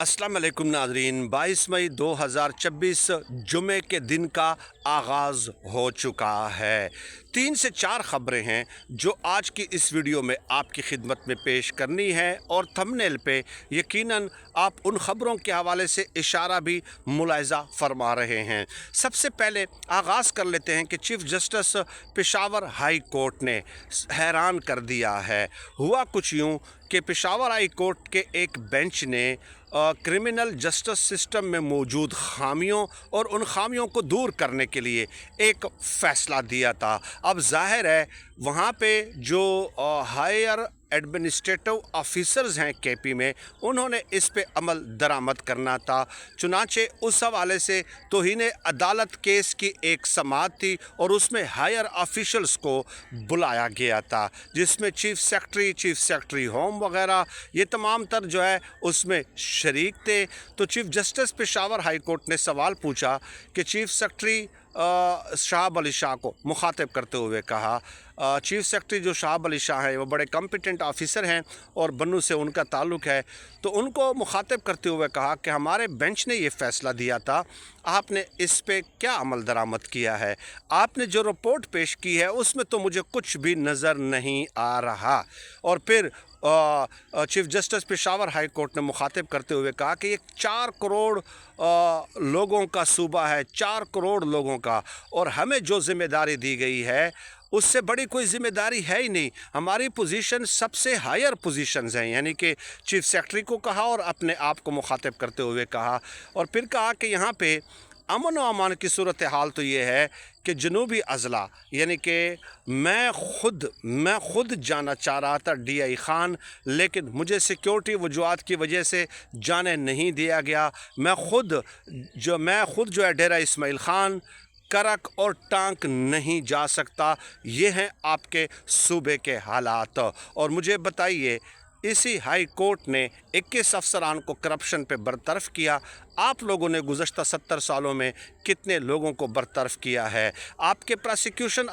अस्सलाम वालेकुम नाज़रीन। 22 मई 2026 जुमे के दिन का आगाज़ हो चुका है। 3 से 4 ख़बरें हैं जो आज की इस वीडियो में आपकी खिदमत में पेश करनी है, और थंबनेल पे यकीनन आप उन ख़बरों के हवाले से इशारा भी मुलाहिज़ा फरमा रहे हैं। सबसे पहले आगाज़ कर लेते हैं कि chief justice Peshawar high court ने हैरान कर दिया है। हुआ कुछ यूँ कि पेशावर हाई कोर्ट के एक बेंच ने क्रिमिनल जस्टिस सिस्टम में मौजूद खामियों और उन खामियों को दूर करने के लिए एक फ़ैसला दिया था। अब ज़ाहिर है वहाँ पे जो हायर एडमिनिस्ट्रेटिव ऑफिसर्स हैं केपी में, उन्होंने इस पे अमल दरामद करना था। चुनांचे उस हवाले से तौहीन अदालत केस की एक समाअत थी और उसमें हायर ऑफिशल्स को बुलाया गया था, जिसमें चीफ़ सेक्रेटरी होम वगैरह ये तमाम तर जो है उसमें शरीक थे। तो chief justice Peshawar high court ने सवाल पूछा कि चीफ़ सेक्रेटरी शहाब अली शाह को मुखातिब करते हुए कहा, चीफ़ सेक्रेटरी जो शहाब अली शाह हैं वो बड़े कॉम्पिटेंट ऑफिसर हैं और बन्नू से उनका ताल्लुक़ है, तो उनको मुखातिब करते हुए कहा कि हमारे बेंच ने ये फ़ैसला दिया था, आपने इस पे क्या अमल दरामद किया है? आपने जो रिपोर्ट पेश की है उसमें तो मुझे कुछ भी नज़र नहीं आ रहा। और फिर chief justice Peshawar high court ने मुखातिब करते हुए कहा कि ये 4 करोड़ लोगों का सूबा है, 4 करोड़ लोगों का, और हमें जो ज़िम्मेदारी दी गई है उससे बड़ी कोई ज़िम्मेदारी है ही नहीं। हमारी पोजीशन सबसे हायर पोजीशंस हैं, यानी कि चीफ़ सेक्रेटरी को कहा और अपने आप को मुखातिब करते हुए कहा। और फिर कहा कि यहाँ पे अमन व अमान की सूरत हाल तो ये है कि जनूबी अज़ला, यानी कि मैं ख़ुद जाना चाह रहा था DI ख़ान, लेकिन मुझे सिक्योरिटी वजूहात की वजह से जाने नहीं दिया गया। मैं ख़ुद जो है डेरा इस्माइल ख़ान, करक और टांक नहीं जा सकता। ये हैं आपके सूबे के हालात। और मुझे बताइए, इसी हाई कोर्ट ने 21 अफसरान को करप्शन पे बरतरफ किया। आप लोगों ने गुज़श्ता 70 सालों में कितने लोगों को बरतरफ किया है? आपके प्रोसिक्यूशन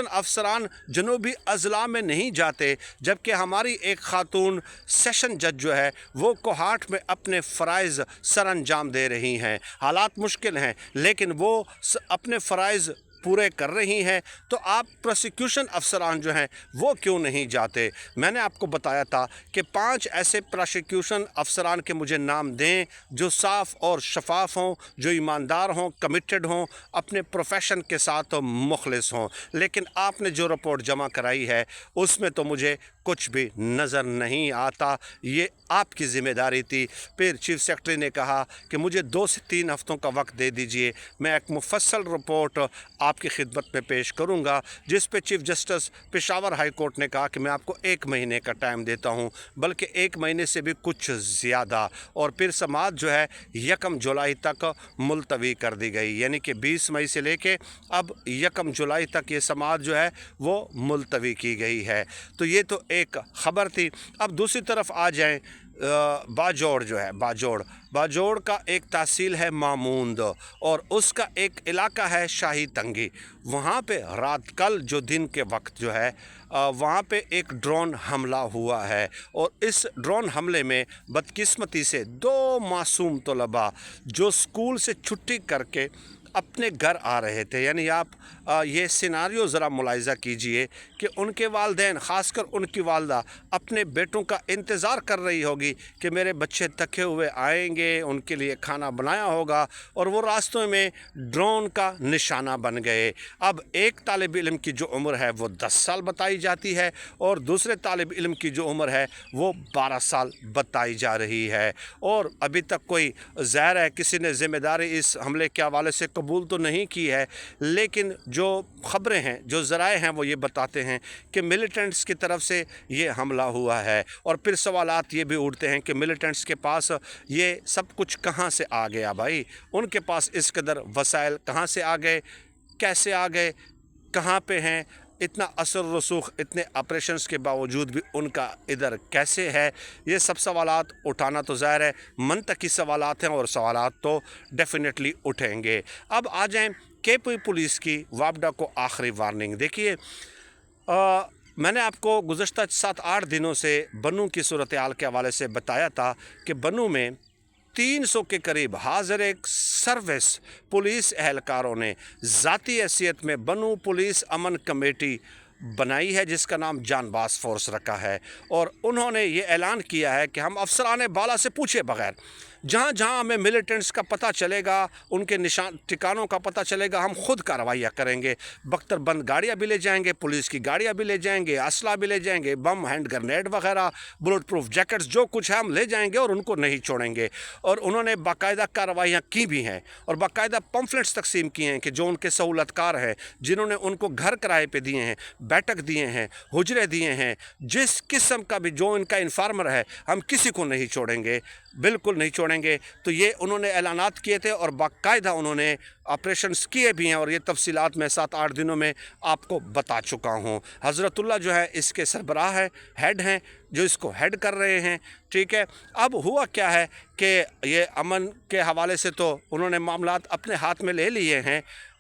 अफसरान जनूबी अज़ला में नहीं जाते, जबकि हमारी एक ख़ातून सेशन जज जो है वो कोहाट में अपने फ़राइज़ सर अंजाम दे रही हैं। हालात मुश्किल हैं लेकिन वो अपने फ़राइज़ पूरे कर रही हैं, तो आप प्रोसिक्यूशन अफसरान जो हैं वो क्यों नहीं जाते? मैंने आपको बताया था कि 5 ऐसे प्रोसिक्यूशन अफसरान के मुझे नाम दें जो साफ़ और शफाफ हों, जो ईमानदार हों, कमिटेड हों, अपने प्रोफेशन के साथ मुखलिस हों। लेकिन आपने जो रिपोर्ट जमा कराई है उसमें तो मुझे कुछ भी नज़र नहीं आता। ये आपकी ज़िम्मेदारी थी। फिर चीफ़ सेक्रेटरी ने कहा कि मुझे 2 से 3 हफ़्तों का वक्त दे दीजिए, मैं एक मुफस्सल रिपोर्ट आपकी खिदमत में पेश करूंगा, जिस पे chief justice Peshawar high court ने कहा कि मैं आपको 1 महीने का टाइम देता हूं, बल्कि 1 महीने से भी कुछ ज़्यादा। और फिर समाअत जो है 1 जुलाई तक मुलतवी कर दी गई, यानी कि 20 मई से लेके अब 1 जुलाई तक ये समाअत जो है वो मुलतवी की गई है। तो ये तो एक ख़बर थी। अब दूसरी तरफ आ जाएं, बाजोड़ जो है, बाजोड़ का एक तहसील है मामूंद और उसका एक इलाका है शाही तंगी। वहाँ पे रात कल जो दिन के वक्त जो है वहाँ पे एक ड्रोन हमला हुआ है, और इस ड्रोन हमले में बदकिस्मती से 2 मासूम तलबा जो स्कूल से छुट्टी करके अपने घर आ रहे थे, यानी आप ये सिनारियो ज़रा मुलाहिज़ा कीजिए कि उनके वालिदैन, ख़ासकर उनकी वालदा, अपने बेटों का इंतज़ार कर रही होगी कि मेरे बच्चे थके हुए आएंगे, उनके लिए खाना बनाया होगा, और वो रास्तों में ड्रोन का निशाना बन गए। अब एक तालिब इल्म की जो उम्र है वो 10 साल बताई जाती है, और दूसरे तालिब इल्म की जो उम्र है वो 12 साल बताई जा रही है, और अभी तक कोई ज़ाहिर है किसी ने ज़िम्मेदारी इस हमले के हवाले से कबूल तो नहीं की है, लेकिन जो ख़बरें हैं, जो ज़राए हैं, वो ये बताते हैं कि मिलिटेंट्स की तरफ से ये हमला हुआ है। और फिर सवालात ये भी उठते हैं कि मिलिटेंट्स के पास ये सब कुछ कहाँ से आ गया भाई? उनके पास इस कदर वसाइल कहाँ से आ गए, कैसे आ गए, कहाँ पे हैं? इतना असर रसूख, इतने ऑपरेशंस के बावजूद भी उनका इधर कैसे है? ये सब सवालात उठाना तो ज़ाहिर है मनतकी सवालात हैं, और सवालात तो डेफिनेटली उठेंगे। अब आ जाएं केपी पुलिस की वापडा को आखिरी वार्निंग। देखिए, میں نے آپ کو گزشتہ 7-8 دنوں سے بنوں کی صورتحال کے حوالے سے بتایا تھا کہ بنوں میں 300 کے قریب حاضر ایک سروس پولیس اہلکاروں نے ذاتی حیثیت میں بنوں پولیس امن کمیٹی بنائی ہے جس کا نام جان باز فورس رکھا ہے، اور انہوں نے یہ اعلان کیا ہے کہ ہم افسران بالا سے پوچھے بغیر جہاں جہاں ہمیں ملیٹنٹس کا پتہ چلے گا، ان کے نشان ٹھکانوں کا پتہ چلے گا، ہم خود کارروائیاں کریں گے۔ بختر بند گاڑیاں بھی لے جائیں گے، پولیس کی گاڑیاں بھی لے جائیں گے، اسلحہ بھی لے جائیں گے، بم ہینڈ گرنیڈ وغیرہ، بلٹ پروف جیکٹس، جو کچھ ہے ہم لے جائیں گے اور ان کو نہیں چھوڑیں گے۔ اور انہوں نے باقاعدہ کارروائیاں کی بھی ہیں اور باقاعدہ پمفلٹس تقسیم کیے ہیں کہ جو ان کے سہولت کار ہیں، جنہوں نے ان کو گھر کرائے پہ دیے ہیں، بیٹھک دیے ہیں، حجرے دیے ہیں، جس قسم کا بھی جو ان کا انفارمر ہے، ہم کسی کو نہیں چھوڑیں گے، بالکل نہیں چھوڑیں گے۔ تو یہ انہوں نے اعلانات کیے تھے اور باقاعدہ انہوں نے آپریشنز کیے بھی ہیں، اور یہ تفصیلات میں 7-8 دنوں میں آپ کو بتا چکا ہوں۔ حضرت اللہ جو ہے اس کے سربراہ ہے، ہیڈ ہیں، جو اس کو ہیڈ کر رہے ہیں، ٹھیک ہے۔ اب ہوا کیا ہے کہ یہ امن کے حوالے سے تو انہوں نے معاملات اپنے ہاتھ میں لے لیے ہیں۔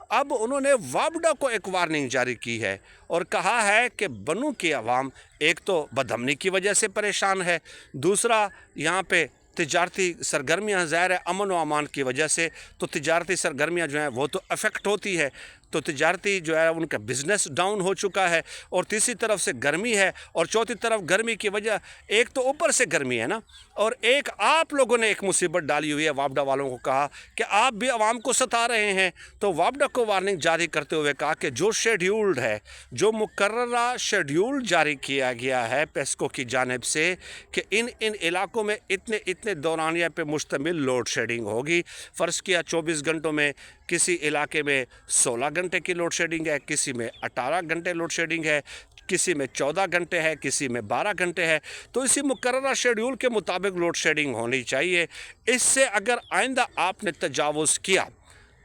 اب انہوں نے وابڈا کو ایک وارننگ جاری کی ہے اور کہا ہے کہ بنوں کی عوام ایک تو بدامنی کی وجہ سے پریشان ہے، دوسرا یہاں پہ تجارتی سرگرمیاں ظاہر ہے امن و امان کی وجہ سے، تو تجارتی سرگرمیاں جو ہیں وہ تو افیکٹ ہوتی ہے، تو تجارتی جو ہے ان کا بزنس ڈاؤن ہو چکا ہے، اور تیسری طرف سے گرمی ہے، اور چوتھی طرف گرمی کی وجہ ایک تو اوپر سے گرمی ہے نا، اور ایک آپ لوگوں نے ایک مصیبت ڈالی ہوئی ہے۔ وابڈا والوں کو کہا کہ آپ بھی عوام کو ستا رہے ہیں، تو وابڈا کو وارننگ جاری کرتے ہوئے کہا کہ جو شیڈیولڈ ہے، جو مقررہ شیڈیول جاری کیا گیا ہے پیسکو کی جانب سے کہ ان علاقوں میں اتنے دورانیہ پہ مشتمل لوڈ شیڈنگ ہوگی، فرض کیا 24 گھنٹوں میں کسی علاقے میں 16 گھنٹے کی لوڈ شیڈنگ ہے، کسی میں 18 گھنٹے لوڈ شیڈنگ ہے، کسی میں 14 گھنٹے ہے، کسی میں 12 گھنٹے ہے، تو اسی مقررہ شیڈیول کے مطابق لوڈ شیڈنگ ہونی چاہیے۔ اس سے اگر آئندہ آپ نے تجاوز کیا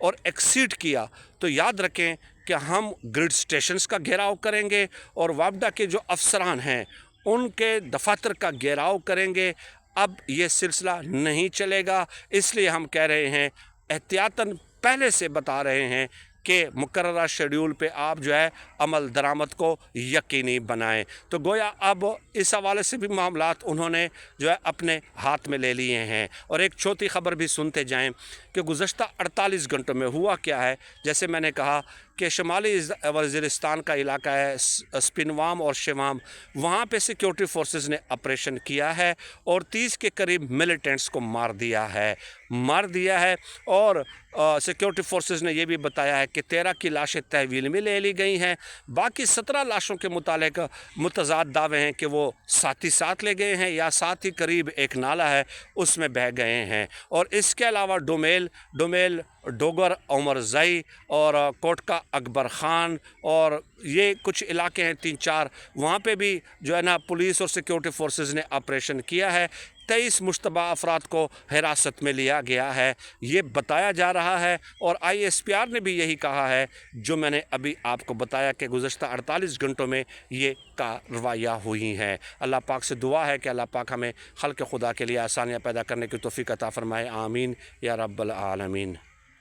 اور ایکسیڈ کیا تو یاد رکھیں کہ ہم گریڈ سٹیشنز کا گھیراؤ کریں گے اور وابڈا کے جو افسران ہیں ان کے دفاتر کا گھیراؤ کریں گے۔ اب یہ سلسلہ نہیں چلے گا، اس لیے ہم کہہ رہے ہیں، احتیاطاً پہلے سے بتا رہے ہیں کہ مقررہ شیڈیول پہ آپ جو ہے عمل درآمد کو یقینی بنائیں۔ تو گویا اب اس حوالے سے بھی معاملات انہوں نے جو ہے اپنے ہاتھ میں لے لیے ہیں۔ اور ایک چھوٹی خبر بھی سنتے جائیں کہ گزشتہ 48 گھنٹوں میں ہوا کیا ہے۔ جیسے میں نے کہا کہ شمالی وزیرستان کا علاقہ ہے سپنوام اور شیوام، وہاں پہ سیکیورٹی فورسز نے آپریشن کیا ہے اور 30 کے قریب ملیٹنٹس کو مار دیا ہے اور سیکیورٹی فورسز نے یہ بھی بتایا ہے کہ 13 کی لاشیں تحویل میں لے لی گئی ہیں، باقی 17 لاشوں کے متعلق متضاد دعوے ہیں کہ وہ ساتھ لے گئے ہیں یا ساتھ ہی قریب ایک نالہ ہے اس میں بہہ گئے ہیں۔ اور اس کے علاوہ ڈومیل ڈوگر عمر زئی اور کوٹکا اکبر خان اور یہ کچھ علاقے ہیں 3-4، وہاں پہ بھی جو ہے نا پولیس اور سیکیورٹی فورسز نے آپریشن کیا ہے۔ 23 مشتبہ افراد کو حراست میں لیا گیا ہے، یہ بتایا جا رہا ہے، اور ISPR نے بھی یہی کہا ہے جو میں نے ابھی آپ کو بتایا کہ گزشتہ 48 گھنٹوں میں یہ کارروائیاں ہوئی ہیں۔ اللہ پاک سے دعا ہے کہ اللہ پاک ہمیں خلق خدا کے لیے آسانیاں پیدا کرنے کی توفیق عطا فرمائے، آمین یا رب العالمین۔